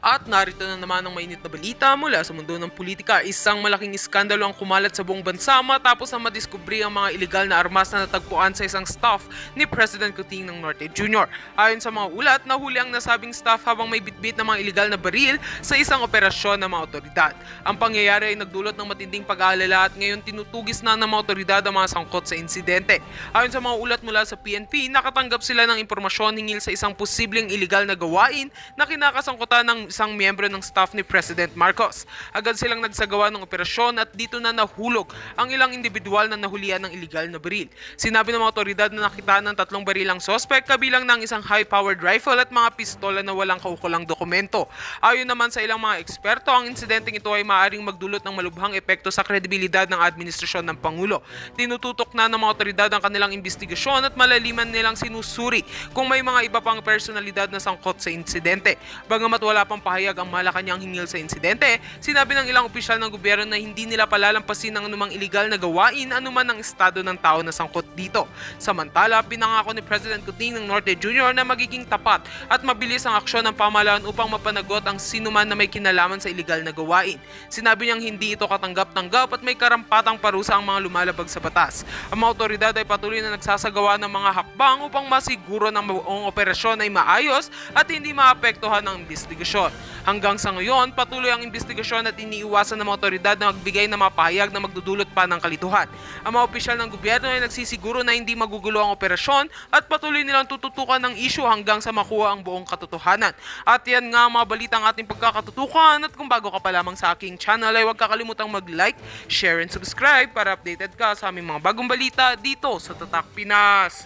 At narito na naman ang mainit na balita mula sa mundo ng politika. Isang malaking iskandalo ang kumalat sa buong bansa matapos na madiskubri ang mga ilegal na armas na natagpuan sa isang staff ni President Kuting ng Norte Jr. Ayon sa mga ulat, nahuli ang nasabing staff habang may bitbit ng mga ilegal na baril sa isang operasyon ng mga otoridad. Ang pangyayari ay nagdulot ng matinding pag-aalala at ngayon tinutugis na ng mga otoridad ang mga sangkot sa insidente. Ayon sa mga ulat mula sa PNP, nakatanggap sila ng impormasyon hinggil sa isang posibleng ilegal na gawain na kinakasangkutan ng isang miyembro ng staff ni President Marcos. Agad silang nagsagawa ng operasyon at dito na nahulog ang ilang individual na nahulian ng ilegal na baril. Sinabi ng mga otoridad na nakitaan ng 3 barilang sospek kabilang ng isang high-powered rifle at mga pistola na walang kaukulang dokumento. Ayon naman sa ilang mga eksperto, ang insidenteng ito ay maaaring magdulot ng malubhang epekto sa kredibilidad ng administrasyon ng Pangulo. Tinututok na ng mga otoridad ang kanilang investigasyon at malaliman nilang sinusuri kung may mga iba pang personalidad na sangkot sa insidente. Bagamat wala pang pahayag ang Malacanang hinggil sa insidente, sinabi ng ilang opisyal ng gobyerno na hindi nila palalampasin ang anumang iligal na gawain anuman ang estado ng tao na sangkot dito. Samantala, pinangako ni President Kuting ng Norte Jr. na magiging tapat at mabilis ang aksyon ng pamahalaan upang mapanagot ang sinuman na may kinalaman sa iligal na gawain. Sinabi niyang hindi ito katanggap-tanggap at may karampatang parusa ang mga lumalabag sa batas. Ang mga otoridad ay patuloy na nagsasagawa ng mga hakbang upang masiguro na ang operasyon ay maayos at hindi maapektuhan ng investigasyon. Hanggang sa ngayon, patuloy ang investigasyon at iniiwasan ng mga otoridad na magbigay ng mga pahayag na magdudulot pa ng kalituhan. Ang mga opisyal ng gobyerno ay nagsisiguro na hindi magugulo ang operasyon at patuloy nilang tututukan ng issue hanggang sa makuha ang buong katotohanan. At yan nga mga balitang ating pagkakatutukan, at kung bago ka pa lamang sa aking channel ay huwag kakalimutang mag-like, share and subscribe para updated ka sa aming mga bagong balita dito sa Tatak Pinas.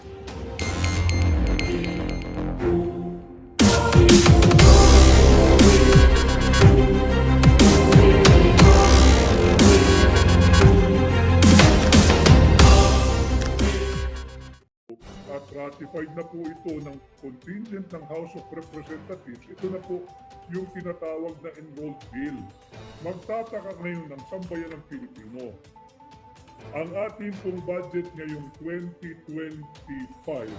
At ratified na po ito ng contingent ng House of Representatives. Ito na po yung tinatawag na enrolled bill. Magtataka ngayon ng sambayan ng Pilipino. Ang ating pong budget ngayong 2025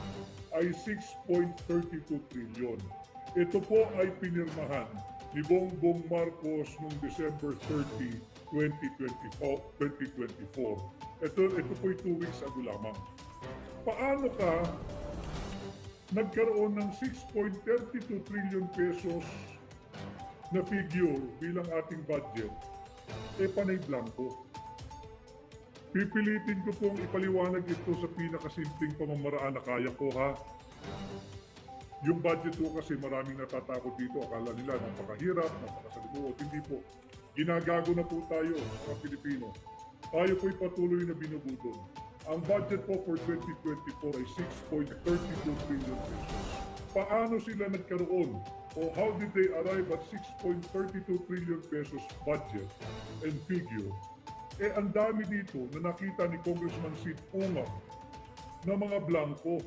ay 6.32 trillion. Ito po ay pinirmahan ni Bongbong Marcos noong December 30, 2024. Ito po ay 2 weeks ago lamang. Paano ka nagkaroon ng 6.32 trillion pesos na figure bilang ating budget? Panay blanco. Pipilitin ko pong ipaliwanag ito sa pinakasimpleng pamamaraan na kaya ko, ha. Yung budget ko kasi maraming natatakot dito. Akala nila napakahirap, napakasalimuot. Hindi po. Ginagago na po tayo mga Pilipino. Tayo po'y patuloy na binubudol. Ang budget po for 2024 ay 6.32 trillion pesos. Paano sila nagkaroon o how did they arrive at 6.32 trillion pesos budget and figure? Ang dami dito na nakita ni Congressman Sid Ungab na mga blanco.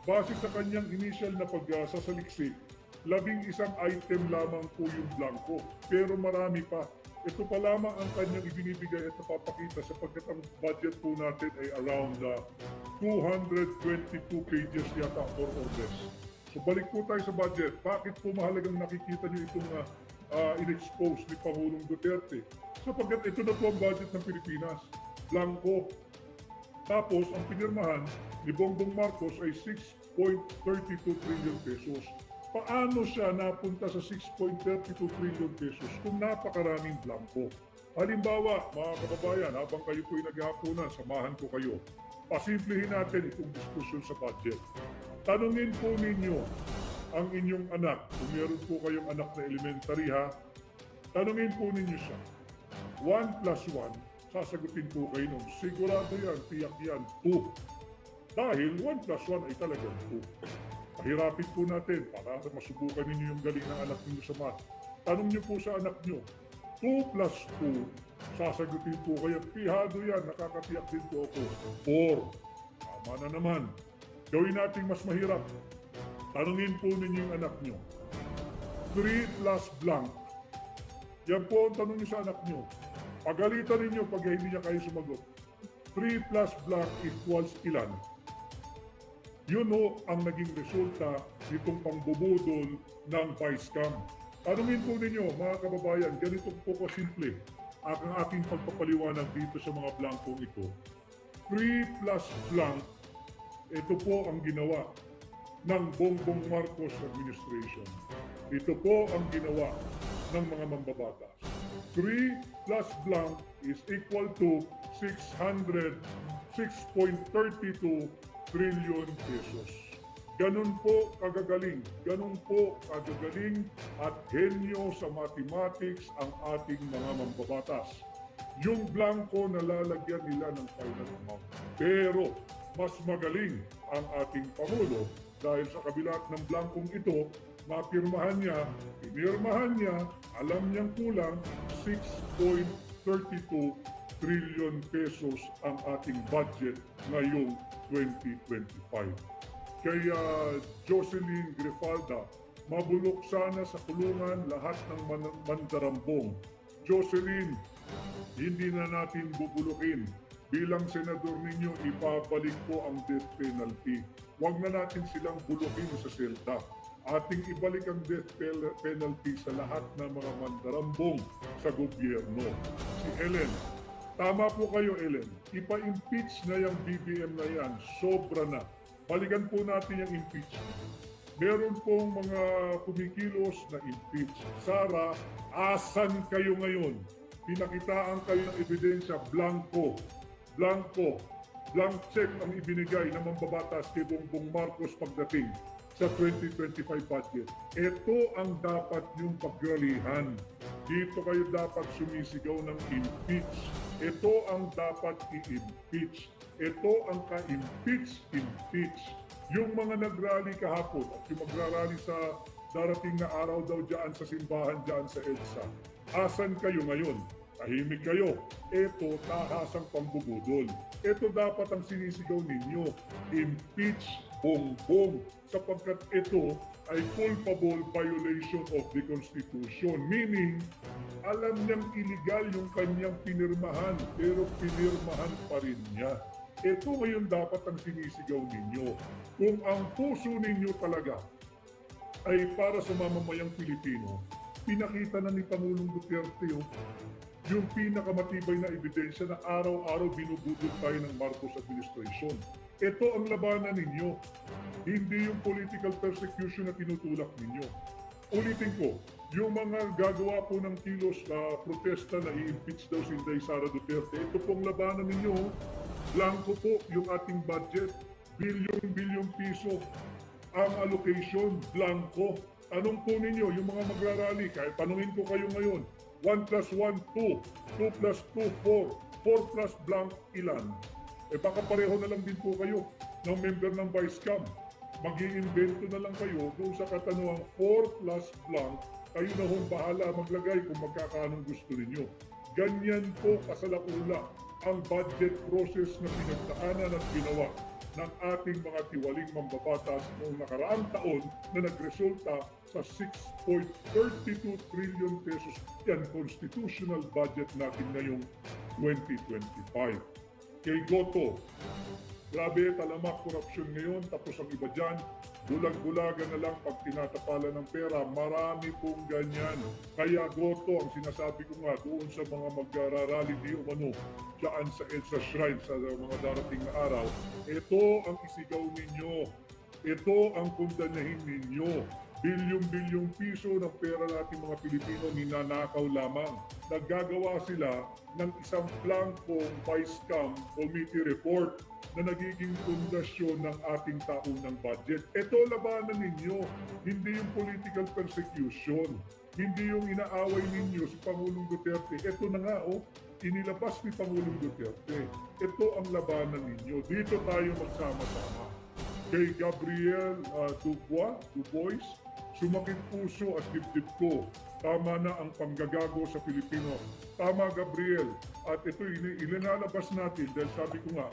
Base sa kanyang initial na pagsasaliksik, 11 item lamang po yung blanco. Pero marami pa. Ito pa lamang ang kanyang ibinibigay at napapakita sapagkat ang budget po natin ay around 222 pages yata or less. So balik po tayo sa budget. Bakit po mahalagang nakikita niyo itong in-expose ni Pangulong Duterte? Sapagkat ito na po ang budget ng Pilipinas. Blanco. Tapos ang pinirmahan ni Bongbong Marcos ay 6.32 trillion pesos. Paano siya napunta sa 6.32 trillion pesos kung napakaraming blanco? Halimbawa, mga kababayan, habang kayo po'y naghahaponan, samahan ko kayo. Pasimplihin natin itong diskusyon sa budget. Tanungin po ninyo ang inyong anak, kung meron po kayong anak na elementary, ha, tanungin po ninyo siya. 1 plus 1, sasagutin po kayo nung sigurado yan, tiyak yan, 2. Dahil 1 plus 1 ay talagang 2. Pahirapin po natin para masubukan ninyo yung galing ng anak ninyo sa math. Tanong niyo po sa anak niyo, 2 plus 2, sasagutin po kayo, pihado yan, nakakatiyak din po ako, 4. Tama na naman. Gawin natin mas mahirap. Tanungin po ninyo yung anak niyo, 3 plus blank. Yan po ang tanong niyo sa anak niyo. Pagalitan ninyo pag hindi niya kayo sumagot. 3 plus blank equals ilan? Yun ang naging resulta nitong pangbubudol ng Vice Cam. Tanungin po ninyo, mga kababayan, ganito po kasimple ang aking pagpapaliwanag dito sa mga blankong ito. 3 plus blank, ito po ang ginawa ng Bongbong Marcos administration. Ito po ang ginawa ng mga mambabatas. 3 plus blank is equal to 606.32 trillion pesos. Ganun po kagagaling, ganun po kagagaling at henyo sa mathematics ang ating mga mambabatas. Yung blanco na lalagyan nila ng final amount. Pero mas magaling ang ating Pangulo dahil sa kabila ng blankong ito, mapirmahan niya, pinirmahan niya, alam niyang kulang 6.32 trillion pesos ang ating budget ngayong 2025. Kaya Jocelyn Grifalda, mabulok sana sa kulungan lahat ng mandarambong. Jocelyn, hindi na natin bubulukin. Bilang senador ninyo, ipabalik po ang death penalty. Huwag na natin silang bulukin sa selda. Ating ibalik ang death penalty sa lahat ng mga mandarambong sa gobyerno. Si Ellen, tama po kayo Ellen, ipa-impeach na yung BBM na yan, sobra na. Balikan po natin yung impeachment. Meron pong mga kumikilos na impeach. Sara, asan kayo ngayon? Pinakitaan kayo ng ebidensya, blanco, blank check ang ibinigay ng mambabatas kay Bongbong Marcos pagdating sa 2025 budget. Ito ang dapat niyong pagralihan. Dito kayo dapat sumisigaw ng impeach. Ito ang dapat i-impeach. Ito ang ka-impeach. Yung mga nagrally kahapon at yung magrarally sa darating na araw daw dyan sa simbahan dyan sa EDSA. Asan kayo ngayon? Tahimik kayo. Ito tahasang pambubudol. Ito dapat ang sinisigaw ninyo. Impeach Bongbong sapagkat ito ay culpable violation of the Constitution. Meaning, alam niyang illegal yung kanyang pinirmahan pero pinirmahan pa rin niya. Ito ngayon dapat ang sinisigaw ninyo. Kung ang puso ninyo talaga ay para sa mamamayang Pilipino, pinakita na ni Pangulong Duterte yung pinakamatibay na ebidensya na araw-araw binubudol tayo ng Marcos administration. Ito ang labanan ninyo, hindi yung political persecution na tinutulak ninyo. Ulitin ko, yung mga gagawa po ng kilos na protesta na i-impeach daw si Inday Sara Duterte, ito pong labanan ninyo. Blanco po yung ating budget, bilyon piso ang allocation, blanco. Tanong po ninyo, yung mga magrarally, kahit tanungin ko kayo ngayon, 1 plus 1, 2, 2 plus 2, 4, 4 plus blank ilan? Baka pareho na lang din po kayo ng member ng Vice-Cam. Mag-iimbento na lang kayo kung sa katanungang 4 plus blank, kayo na hong bahala maglagay kung magkakaanong gusto ninyo. Ganyan po kasalakula ang budget process na pinagdaanan at ginawa ng ating mga tiwaling mambabatas noong nakaraang taon na nagresulta sa 6.32 trillion pesos yan constitutional budget natin ngayong 2025. Kay Goto, grabe talamak korupsyon ngayon, tapos ang iba dyan, bulag-bulagan na lang pag tinatapalan ng pera. Marami pong ganyan. Kaya Goto, ang sinasabi ko nga doon sa mga magrarally di umano dyan sa EDSA Shrine sa mga darating na araw, ito ang isigaw ninyo. Ito ang kundanahin ninyo. Bilyong-bilyong piso ng pera natin mga Pilipino ninanakaw lamang. Naggagawa sila ng isang blankong Vice-Cam committee report na nagiging pundasyon ng ating taunang budget. Ito labanan ninyo, hindi yung political persecution, hindi yung inaaway ninyo si Pangulong Duterte. Ito na nga inilabas ni Pangulong Duterte. Ito ang labanan ninyo. Dito tayo magsama-sama. Kay Gabriel Dubois, sumakit puso at dibdib ko. Tama na ang panggagago sa Pilipino. Tama Gabriel. At ito ilinalabas natin dahil sabi ko nga,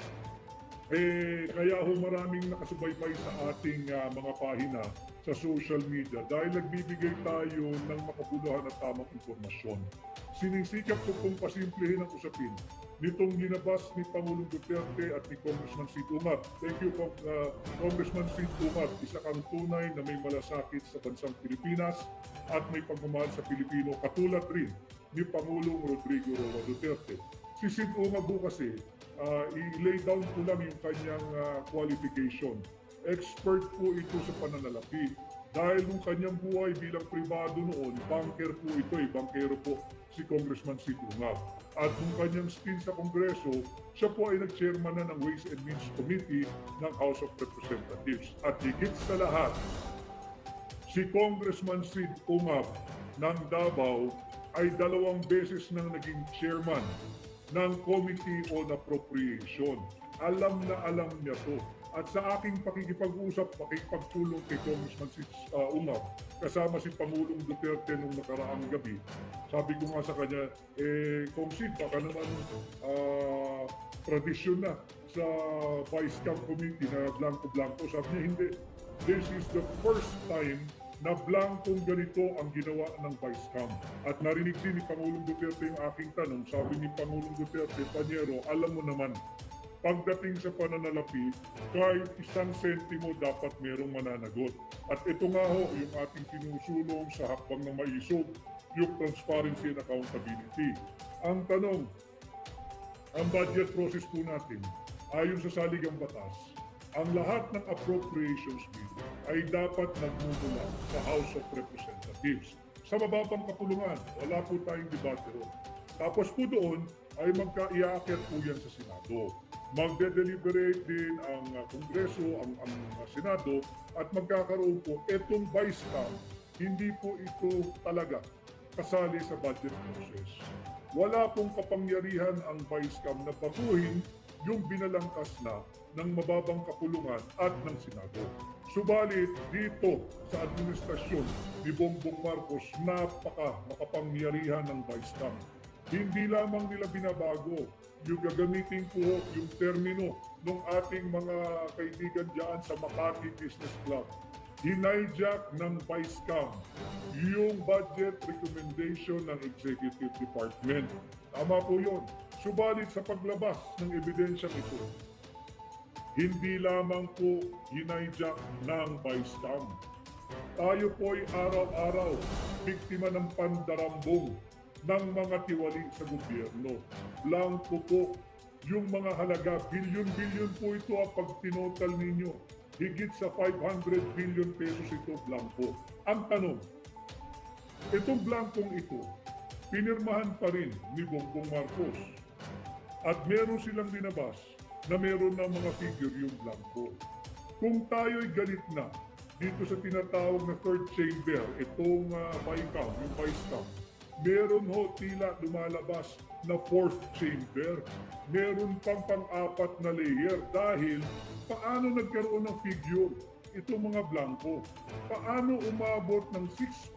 kaya maraming nakasubaybay sa ating mga pahina sa social media dahil nagbibigay tayo ng makabuluhan at tamang impormasyon. Sinisikap ko pong pasimplehin ang usapin nitong linabas ni Pangulong Duterte at ni Congressman Sid Umar. Thank you, Congressman Sid Umar. Isa kang tunay na may malasakit sa bansang Pilipinas at may pagmamahal sa Pilipino, katulad rin ni Pangulong Rodrigo Roa Duterte. Si Sid Umar po kasi, i-lay down ko lang yung kanyang qualification. Expert po ito sa pananalapi. Dahil nung kanyang buhay bilang pribado noon, banker po ito, bankero po si Congressman Sid Umar. At nung kanyang stint sa Kongreso, siya po ay nag-chairman na ng Ways and Means Committee ng House of Representatives. At higit sa lahat, si Congressman Sid Umar ng Davao ay 2 beses nang naging chairman ng Committee on Appropriation. Alam na alam niya to. At sa aking pakikipag-usap, pakikipagtulong kay Congressman Sid Umar, kasama si Pangulong Duterte nung nakaraang gabi, sabi ko nga sa kanya, Kong Sid, baka naman tradisyon na sa Vice Camp Committee na blanco-blanco. Sabi niya, hindi. This is the first time na blankong ganito ang ginawa ng Vice Camp. At narinig din ni Pangulong Duterte yung aking tanong. Sabi ni Pangulong Duterte, Panyero, alam mo naman, pagdating sa pananalapi, kahit 1 sentimo dapat merong mananagot. At ito nga ho, yung ating sinusulong sa hakbang ng maisog, yung transparency and accountability. Ang tanong, ang budget process po natin, ayon sa saligang batas, ang lahat ng appropriations bill ay dapat nagmumula sa House of Representatives. Sa mababang kapulungan, wala po tayong debate ron. Tapos po doon ay magka-iaakyat po yan sa Senado. Magde-deliberate din ang Kongreso, ang Senado, at magkakaroon po itong Vice Camp, hindi po ito talaga kasali sa budget process. Wala pong kapangyarihan ang Vice Camp na baguhin yung binalangkas na ng mababang kapulungan at ng Senado. Subalit dito sa administrasyon ni Bongbong Marcos, makapangyarihan ng Vice Camp. Hindi lamang nila binabago yung gagamitin ko yung termino ng ating mga kaibigan dyan sa Makati Business Club. Hinayjack ng Vice Camp yung budget recommendation ng Executive Department. Tama po yun. Subalit sa paglabas ng ebidensyang ito, hindi lamang po hinayjack ng Vice Camp. Tayo po'y araw-araw biktima ng pandarambong ng mga tiwali sa gobyerno. Blanco po yung mga halaga, bilyon-bilyon po ito pag tinotal ninyo. Higit sa 500 billion pesos ito blanco. Ang tanong, itong blankong ito, pinirmahan pa rin ni Bongbong Marcos. At meron silang dinabas na meron na mga figure yung blanco. Kung tayo'y galit na dito sa tinatawag na third chamber, itong BICAM, yung Vice Camp, meron ho tila lumalabas na fourth chamber. Meron pang pang-apat na layer dahil paano nagkaroon ng figure itong mga blanco? Paano umabot ng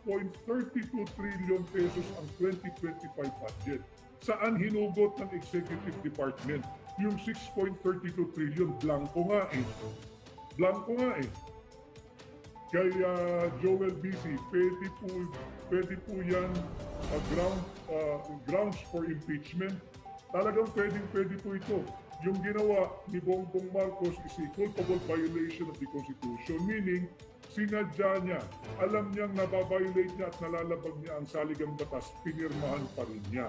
6.32 trillion pesos ang 2025 budget? Saan hinugot ng Executive Department? Yung 6.32 trillion, blanco nga eh. Blanco nga eh. Kay Joel BC, pwede po yan grounds for impeachment. Talagang pwede po ito. Yung ginawa ni Bongbong Marcos is a culpable violation of the Constitution, meaning sinadya niya, alam niyang nababiolate niya at nalalabag niya ang saligang batas, pinirmahan pa rin niya.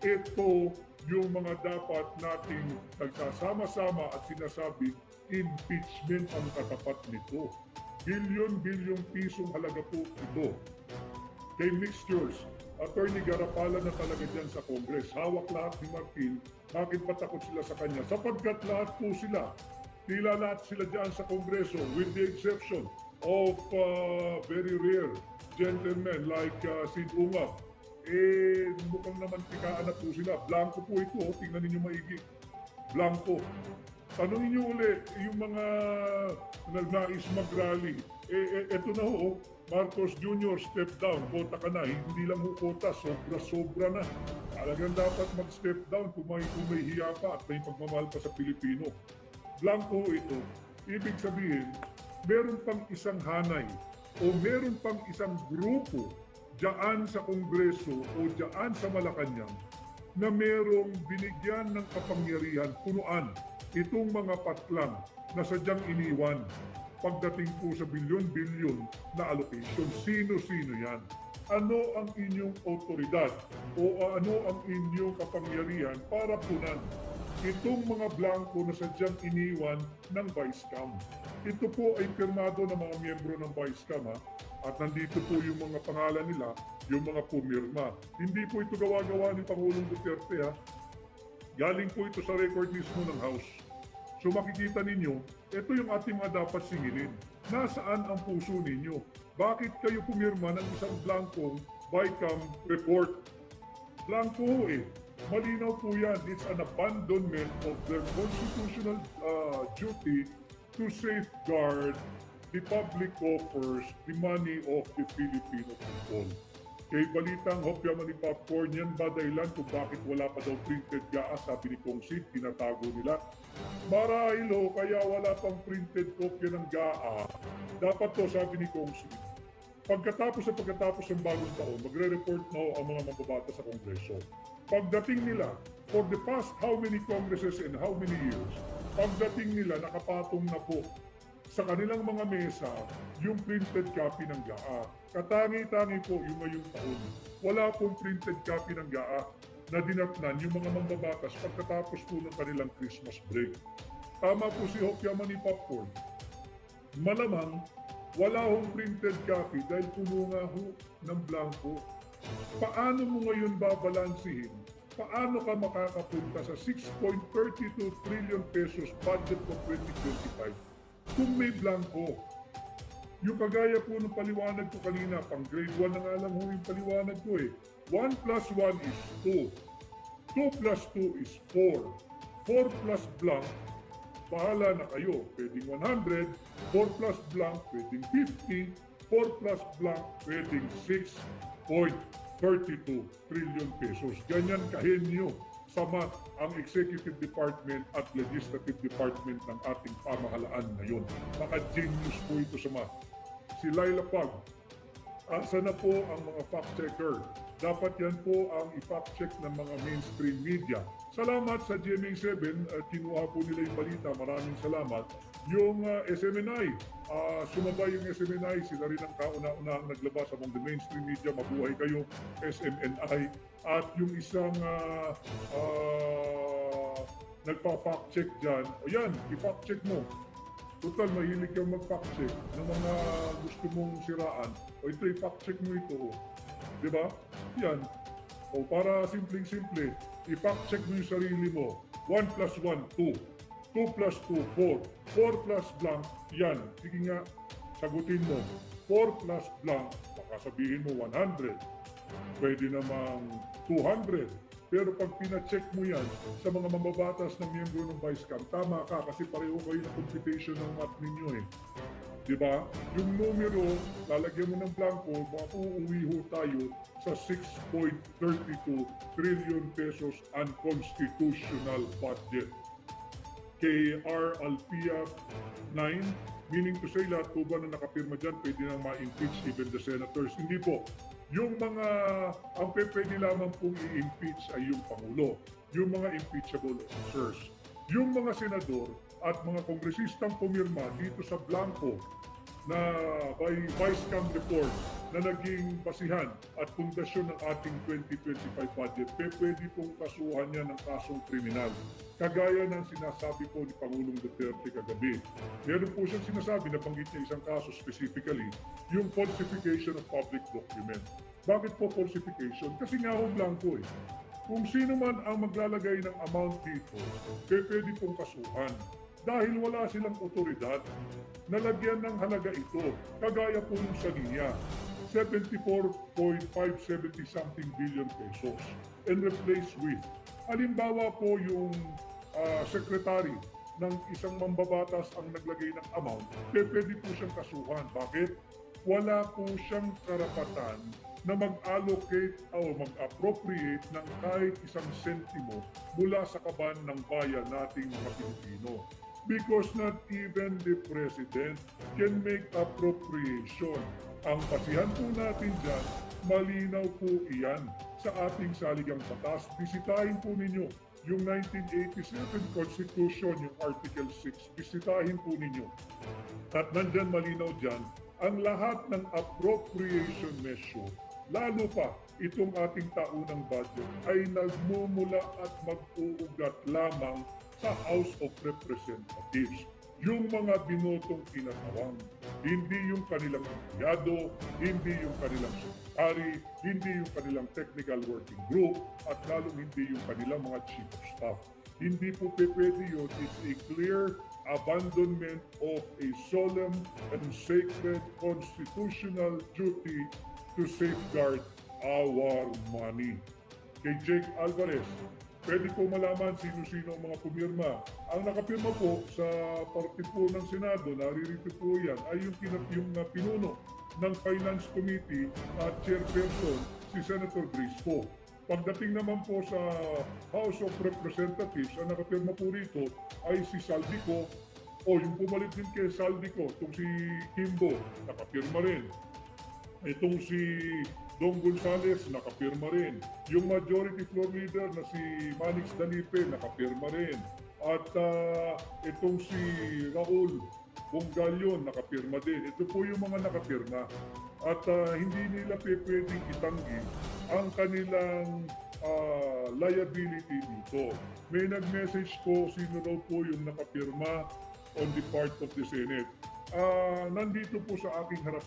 Ito yung mga dapat nating nagsasama-sama at sinasabi, impeachment ang katapat nito. Bilyon-bilyong pisong halaga po ito. Kay mixtures, Attorney Garapala na talaga dyan sa Congress. Hawak lahat ni Martin. Bakit patakot sila sa kanya? Sapagkat lahat po sila, tila lahat sila dyan sa Kongreso with the exception of very rare gentlemen like Sid Umar. Mukhang naman tikaan na po sila. Blanco po ito. Tingnan ninyo maigi. Blanco. Tanungin niyo uli yung mga nagnais mag-rally. Eto na ho, Marcos Jr. step down, kota ka na. Hindi lang ho kota, sobra-sobra na. Talagang dapat mag-step down kung may hiya pa at may pagmamahal pa sa Pilipino. Blanco ito. Ibig sabihin, meron pang isang hanay o meron pang isang grupo diyan sa Kongreso o diyan sa Malacanang na merong binigyan ng kapangyarihan punuan itong mga patlang na sadyang iniwan pagdating po sa bilyon-bilyon na allocation. Sino-sino yan? Ano ang inyong otoridad o ano ang inyong kapangyarihan para punan itong mga blanco na sadyang iniwan ng Vice-Cam? Ito po ay pirmado ng mga miyembro ng Vice-Cam, ha? At nandito po yung mga pangalan nila, yung mga pumirma. Hindi po ito gawa-gawa ni Pangulong Duterte, ha? Galing po ito sa record mismo ng House. So makikita ninyo, ito yung ating mga dapat singilin. Nasaan ang puso ninyo? Bakit kayo pumirma ng isang blankong Vice-Cam report? Blanco ho eh. Malinaw po yan. It's an abandonment of their constitutional duty to safeguard the public coffers, the money of the Filipino people. Kay balitang hopya man ni Popcorn, yan ba dahilan kung bakit wala pa daw printed gaas, sabi ni Kong Sid, tinatago nila? Marahil ho, kaya wala pang printed kopya ng GAA. Dapat to, sabi ni Kong Sid, pagkatapos ng bagong taon, magre-report na ho ang mga mababata sa Kongreso. Pagdating nila, for the past how many congresses and how many years, pagdating nila, nakapatong na po sa kanilang mga mesa yung printed copy ng GAA. Katangi-tangi po yung ngayong taon. Wala pong printed copy ng GAA na dinatnan yung mga mambabatas pagkatapos po ng kanilang Christmas break. Tama po si Hopya Mani Popcorn. Malamang wala hong printed copy dahil puno nga ho ng blanco. Paano mo ngayon babalansihin? Paano ka makakapunta sa 6.32 trillion pesos budget for 2025 kung may blanco? Yung kagaya po ng paliwanag ko kanina, pang grade 1 na nga lang ho yung paliwanag ko eh. 1 plus 1 is 2. 2 plus 2 is 4. 4 plus blank, bahala na kayo. Pwedeng 100. 4 plus blank, pwedeng 50. 4 plus blank, pwedeng 6.32 trillion pesos. Ganyan kahenyo sa math ang Executive Department at Legislative Department ng ating pamahalaan ngayon. Naka-genius po ito sa math. Si Laila Pag, asa na po ang mga fact-checker? Dapat yan po ang i-fact-check ng mga mainstream media. Salamat sa GMA7, kinuha po nila yung balita. Maraming salamat. Yung SMNI, sumabay yung SMNI, sila rin ang kauna-unahang naglabas among the mainstream media. Mabuhay kayo, SMNI. At yung isang nagpa-fact check dyan, o yan, i-fact check mo. Total, mahilig kang mag-fact check ng mga gusto mong siraan. O ito, i-fact check mo ito. Diba? Yan. O para simpleng-simple, i-fact check mo yung sarili mo. 1 plus 1, 2. 2 plus 2, 4. 4 plus blank, yan. Sige nga, sagutin mo. 4 plus blank, baka sabihin mo 100. Pwede namang 200. Pero pag pina-check mo yan sa mga mambabatas ng miyembro ng Vice-Cam, tama ka kasi pareho kayo ng computation ng math ninyo eh. Diba? Yung numero, lalagyan mo ng blanco, uuwi ho tayo sa 6.32 trillion pesos unconstitutional budget. KR Alpia 9, meaning to say lahat po ba na nakapirma dyan, pwede nang ma-impeach even the senators. Hindi po. Yung mga, ang pwede lamang pong i-impeach ay yung Pangulo, yung mga impeachable officers. Yung mga senador at mga kongresistang pumirma dito sa blanco na by Vice-Cam report na naging basihan at pundasyon ng ating 2025 budget, pwede pong kasuhan niya ng kasong kriminal. Kagaya ng sinasabi po ni Pangulong Duterte kagabi. Meron po siyang sinasabi na banggit niya isang kaso specifically, yung falsification of public document. Bakit po falsification? Kasi nga ho blanco eh. Kung sino man ang maglalagay ng amount dito, pwede pong kasuhan. Dahil wala silang otoridad, nalagyan ng halaga ito, kagaya po yung sa niya, 74.570 something billion pesos and replaced with. Halimbawa po yung secretary ng isang mambabatas ang naglagay ng amount, pwede po siyang kasuhan. Bakit? Wala po siyang karapatan na mag-allocate o mag-appropriate ng kahit isang sentimo mula sa kaban ng bayan nating mga Pilipino. because not even the President can make appropriation. Ang basihan po natin dyan, malinaw po iyan sa ating saligang batas. Bisitahin po ninyo yung 1987 Constitution, yung Article 6. Bisitahin po ninyo. At nandyan malinaw dyan, ang lahat ng appropriation measure, lalo pa itong ating taunang budget, ay nagmumula at mag-uugat lamang sa House of Representatives. Yung mga binotong kinatawang, hindi yung kanilang empleyado, hindi yung kanilang sekretary, hindi yung kanilang technical working group, at lalong hindi yung kanilang mga chief of staff. Hindi po pwede yun. It's a clear abandonment of a solemn and sacred constitutional duty to safeguard our money. Kay Jake Alvarez, pwede po malaman sino-sino ang mga pumirma. Ang nakapirma po sa parte po ng Senado, naririto po yan, ay yung pinuno ng Finance Committee at chairperson si Senator Grace Poe. Pagdating naman po sa House of Representatives, ang nakapirma po rito ay si Saldico, o yung pumalit din kay Saldico, itong si Kimbo, nakapirma rin. Itong si Dong Gonzales, nakapirma rin. Yung majority floor leader na si Manix Danipe, nakapirma rin. At itong si Raul Bongalyon, nakapirma din. Ito po yung mga nakapirma. At hindi nila pwedeng itanggi ang kanilang liability dito. May nag-message po sino daw po yung nakapirma on the part of the Senate. Nandito po sa aking harap